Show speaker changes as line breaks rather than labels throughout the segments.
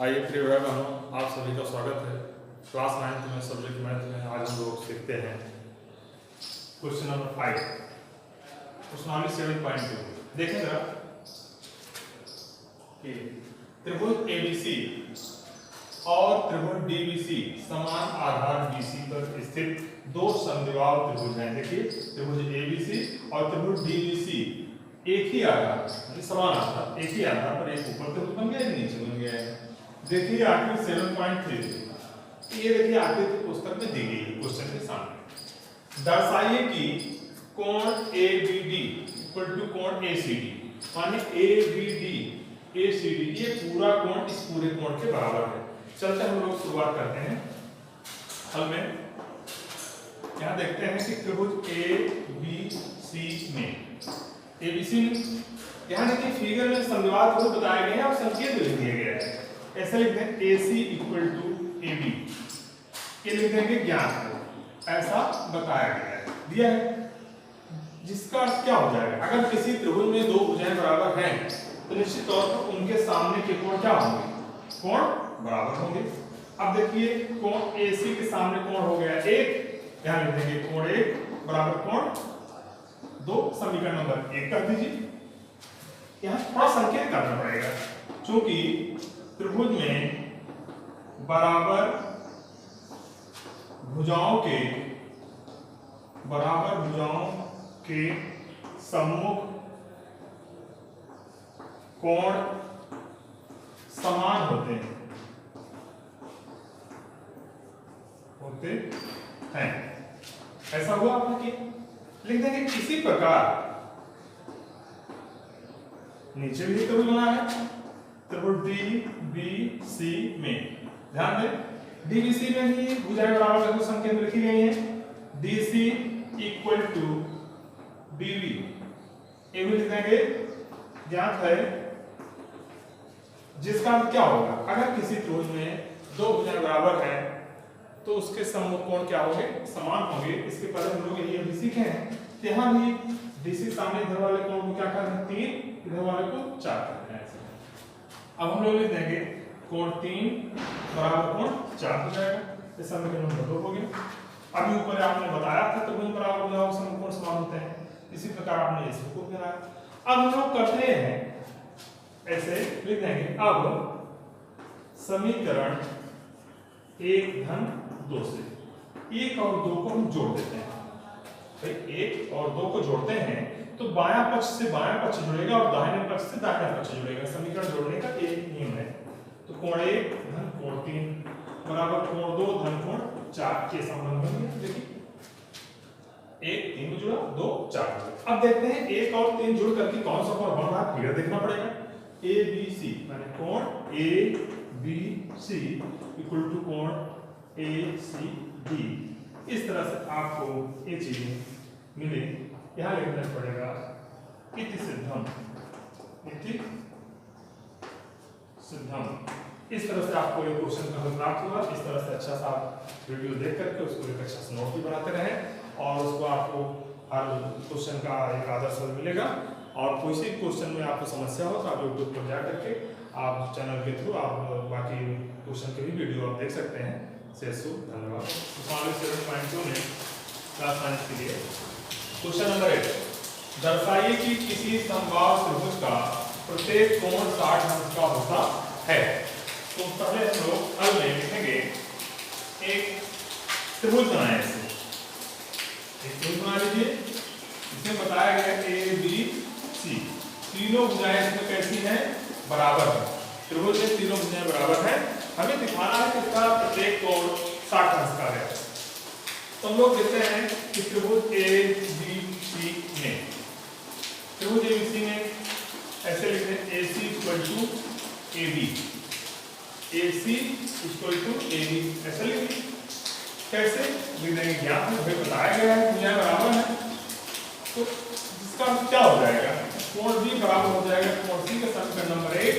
आइए प्रिय भाई बहनों, आप सभी का स्वागत है। क्लास 9th में सब्जेक्ट मैथ में आज हम लोग सीखते हैं क्वेश्चन नंबर 5, प्रश्नावली 7.2। देखें जरा कि त्रिभुज एबीसी और त्रिभुज डीबीसी समान आधार बीसी पर स्थित दो समद्विबाहु त्रिभुज हैं। देखिए, त्रिभुज एबीसी और त्रिभुज डीबीसी एक ही आधार, समान आधार, एक ही आधार पर एक ऊपर त्रिभुज बन गया, एक नीचे बन गया है। देखिए आकृति 7.3, ये देखिए आकृति पुस्तक में दी गई है क्वेश्चन के सामने। दर्शाइए कि कोण ABD इक्वल टू कोण ACD, माने ABD ACD ये पूरा कोण इस पूरे कोण के बराबर है। चलते हम लोग शुरुआत करते हैं हल में। यहाँ देखते हैं कि त्रिभुज ABC में यहाँ देखिए फिगर में समद्विबाहु त्रिभुज बताए गए हैं और संकेत भी लिख दिया गया है। ऐसे लिखते हैं AC इक्वल टू AB, ये लिख देंगे ज्ञात है, ऐसा बताया गया है, दिया है। जिसका अर्थ क्या हो जाएगा, अगर किसी त्रिभुज में दो भुजाएं बराबर हैं तो निश्चित तौर पर उनके सामने के कोण क्या होंगे, कोण बराबर होंगे। अब देखिए कोण AC के सामने कोण हो गया 1, यहां लिख देंगे कोण 1 बराबर कोण 2, समीकरण नंबर 1 कर दीजिए। यहां थोड़ा संकेत करना पड़ेगा, क्योंकि त्रिभुज में बराबर भुजाओं के सम्मुख कोण समान होते हैं। ऐसा हुआ आपने कि लिख देंगे इसी प्रकार नीचे भी त्रिभुज बना है, त्रिभुज DBC में ध्यान दें, DBC में ही भुजाएं बराबर है, संकेत में लिखी गई है। DC इक्वल टू BB, ये भी लिख देंगे ज्ञात है। जिसका अर्थ क्या होगा, अगर किसी त्रिभुज में दो भुजाएं बराबर है तो उसके सम्मुख कोण क्या होंगे, समान होंगे। इसके पहले हम लोग ये भी सीखे हैं। यहाँ भी DC सामने इधर वाले कोण को क्या कर रहे हैं, 3, इधर वाले को 4 कर रहे हैं। अब हम लोग लिख देंगे कोण 3 बराबर कोण 4 हो जाएगा, इस समीकरण नंबर 2 हो गया। अभी ऊपर आपने बताया था त्रिभुज बराबर भुजाओं के सम्मुख कोण समान होते हैं, इसी प्रकार आपने इसे को बनाया। अब हम लोग करते हैं ऐसे लिख देंगे, अब समीकरण 1-2 से 1 और 2 को हम जोड़ देते हैं। भाई 1 और 2 को जोड़ते हैं तो बायां पक्ष से बायां पक्ष जुड़ेगा और दाहिने पक्ष से दाहिना पक्ष जुड़ेगा। समीकरण जोड़ने का एक नियम है। तो कोण 1 धन कोण 3 बराबर कोण 2 धन कोण 4 के संबंध बन गया। देखिए 1 3 में जुड़ा, 2 4। अब देखते हैं 1 और 3 जुड़ करके कौन सा कोण बन रहा है, फिगर देखना पड़ेगा। ABC माने कोण ABC इक्वल टू कोण ACD। इस तरह से आपको ये चीजें मिले, यहां लिखना पड़ेगा इति सिद्धम। इस तरह से आपको ये क्वेश्चन का हल प्राप्त हुआ। इस तरह से अच्छा सा वीडियो देख करके उसको एक अच्छा सा नोट भी बनाते रहें और उसको आपको हर क्वेश्चन का एक आदर्श हल मिलेगा। और कोई सी क्वेश्चन में आपको समस्या हो तो आप यूट्यूब पर जा करके आप चैनल के थ्रू आप बाकी क्वेश्चन के भी वीडियो आप देख सकते हैं। धन्यवाद। 7.2 में क्लास 9 के लिए क्वेश्चन नंबर 1, दर्शाइए कि किसी समबाहु त्रिभुज का प्रत्येक कोण 60 अंश का होता है। तो पहले हम लोग हल में लिखेंगे, एक त्रिभुज बनाए, एक त्रिभुज बना लीजिए। इसमें बताया गया ABC, तीनों भुजाएं इसमें कैसी हैं, बराबर है। त्रिभुज में तीनों भुजाएं बराबर हैं। हमें दिखाना है कि इसका प्रत्येक कोण 60 अंश का है। तो हम लोग देखते हैं कि त्रिभुज ABC में ऐसे लिखते हैं AC equal to AB, AC equal to AB, ऐसे लिखिए। कैसे लिख देंगे, ज्ञात है, भाई बताया गया है भुजाएं बराबर है, तो जिसका क्या हो जाएगा, कोण भी बराबर हो जाएगा कोण C का समीकरण नंबर 1।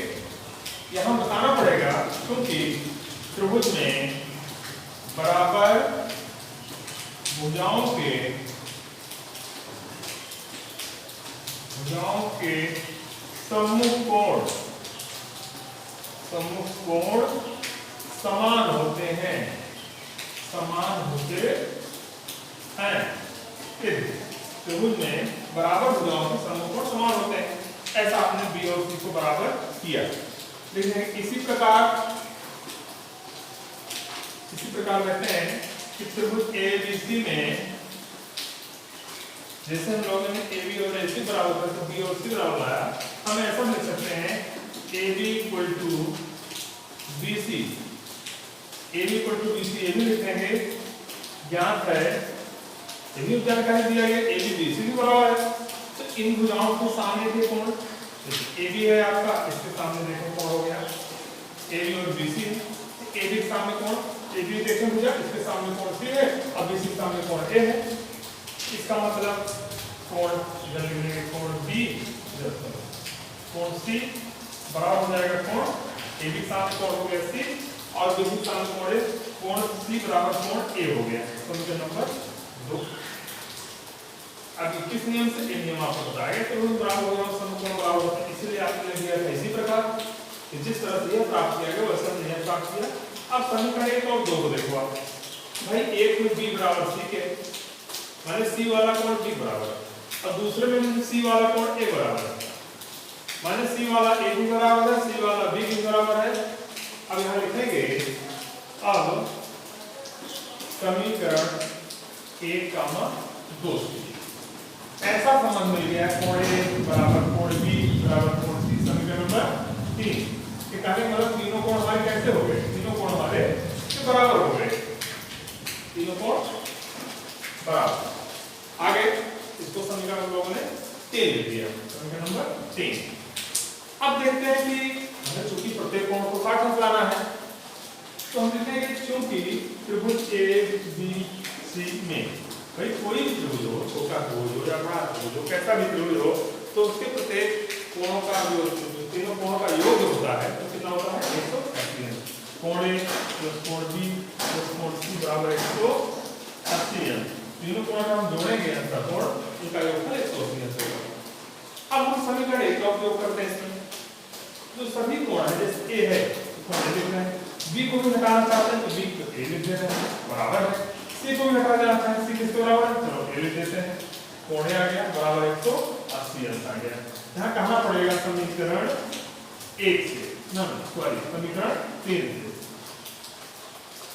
यहां बताना पड़ेगा क्योंकि त्रिभुज में बराबर भुजाओं के सम्मुख कोण कोण समान होते हैं, समान होते हैं। त्रिभुज में बराबर भुजाओं के समकोण समान होते हैं, ऐसा आपने बी और सी को बराबर किया। लेकिन इसी प्रकार कहते हैं कि त्रिभुज ए बी सी में जैसे हम लोगों ने ए बी और ए सी बराबर तो बी और सी बराबर लाया, हम ऐसा लिख सकते हैं A B equal to B C, A B equal to B C ये भी लिखेंगे, ज्ञात है ये भी जानकारी दिया गया ए बी बी सी भी बराबर है। तो इन भुजाओं के सामने के कोण ए बी है आपका, इसके सामने देखो कोण हो गया ए बी और बी सी, ए बी के सामने कोण ए बी देखें भुजा, इसके सामने कोण सी है और बी सी के सामने कोण ए है। इसका मतलब कोण इधर लिख लेंगे कोण बी, कोण सी बराबर हो जाएगा कोण ए बी के सामने कोण हो गया सी और बी सी के सामने कोण है, कोण सी बराबर कोण ए हो गया। समीकरण नंबर 2। अब किस नियम से, ये नियम आपको बताया तो बराबर होगा समकोण बराबर होता है, इसलिए आपने लिख दिया था इसी प्रकार जिस तरह से यह प्राप्त किया गया वैसा नियम प्राप्त किया। अब समीकरण 1 और 2 को देखो आप, भाई एक में b बराबर c के माने c वाला कोण b बराबर है और दूसरे में c वाला कोण a बराबर है, माने c वाला a भी बराबर है, c वाला b भी बराबर है। अब यहाँ लिखेंगे अब समीकरण 1, 2 ऐसा संबंध मिल गया कोण a बराबर कोण b बराबर कोण c। समीकरण नंबर 3 कि कहने मतलब तीनों कोण हमारे कैसे हो गए, तीनों कोण हमारे बराबर हो गए, तीनों कोण बराबर। आगे इसको समीकरण हम लोगों ने 3 लिख दिया, समीकरण नंबर 3। अब देखते हैं कि हमें चूंकि प्रत्येक कोण को 60 अंश लाना है तो हम लिखेंगे चूंकि त्रिभुज ए बी सी में भाई कोई भी त्रिभुज हो, छोटा त्रिभुज हो या बड़ा त्रिभुज हो, कैसा भी त्रिभुज हो तो उसके प्रत्येक कोणों का योग, तीनों कोणों का योग होता है तो कितना होता है 180 अंश। कोण ए प्लस कोण बी प्लस कोण सी बराबर 180 अंश। तीनों कोणों का हम जोड़ेंगे अंतर कोण, इनका योगफल 180 अंश होगा। अब हम समीकरण 1 का उपयोग करते हैं इसमें, जो सभी कोण है जैसे ए है कोण ए लिख रहे हैं, बी को भी हटाना चाहते हैं तो बी को ए लिख दे रहे हैं बराबर है, सी को भी हटाना चाहते हैं सी किसके बराबर है, चलो ए लिख देते हैं, कोण ए आ गया बराबर 180 अंश आ गया। यहाँ कहाँ पड़ेगा समीकरण 1 से, ना सॉरी समीकरण 3 से।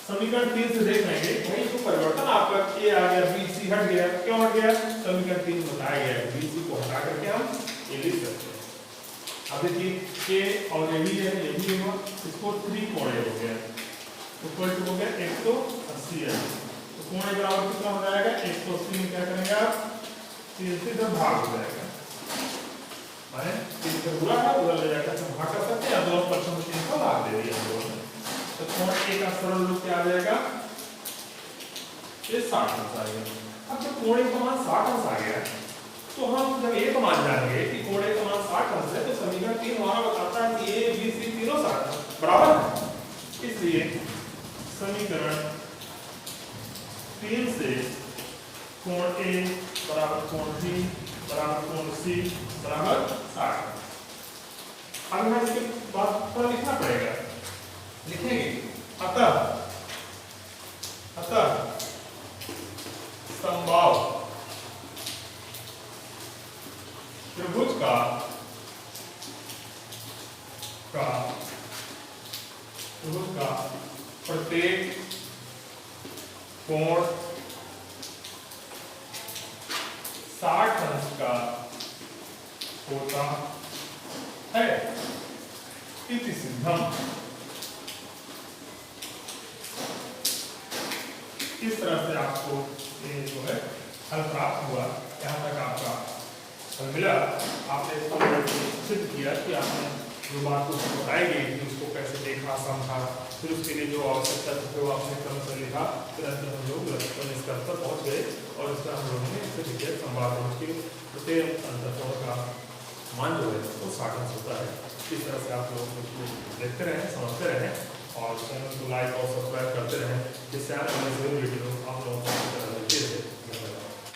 समीकरण 3 से देख लेंगे भाई तो परिवर्तन आपका ए आ गया बी सी हट गया, क्यों हट गया, समीकरण 3 बताया गया बी सी को हटा करके हम ए लिख सकते हैं। अब देखिए ए और ए भी है, ये भी होगा, इसको 3 कोण ए हो गया इक्वल टू हो गया 180 अंश। तो कोण ए बराबर कितना हो जाएगा 180 में क्या करेंगे आप 3 से जब भाग हो जाएगा, माने 3 से पूरा है उधर ले जाकर हम भाग कर सकते हैं, दोनों पक्षों में 3 को भाग दे दिया हम लोगों ने। तो कोण ए का सरल रूप क्या आ जाएगा, ये 60 अंश आ गया। अब जब कोण ए का मान 60 अंश आ गया तो हम जब ये मान जानेंगे कि कोण ए का मान 60 अंश है तो समीकरण 3 हमारा बताता है कि ए बी सी तीनों 60 बराबर है। इसलिए समीकरण 3 से कोण ए बराबर कोण बी बराबर कोण सी बराबर 60। अब हमें इसके बाद पर लिखना पड़ेगा, लिखेंगे अतः समबाहु त्रिभुज का प्रत्येक कोण 60 अंश का होता है। इति सिद्धम, इस तरह से आपको ये जो है हल प्राप्त हुआ। यहाँ तक आपका हल मिला, आपने इसको सिद्ध किया कि आपने जो बात को बताई गई थी उसको कैसे देखा समझा, फिर उसके लिए जो आवश्यकता थी वो आपने क्रम से लिखा, फिर अंत में हम लोग निष्कर्ष पर पहुँच गए और इसका हम लोगों ने इससे लिखे संवाद के प्रत्येक अंतकोण का मान जो है वो 60 अंश होता है। इस तरह से आप लोग इसको देखते रहें, समझते रहें और चैनल को लाइक और सब्सक्राइब करते रहें, जिससे आने वाले वीडियो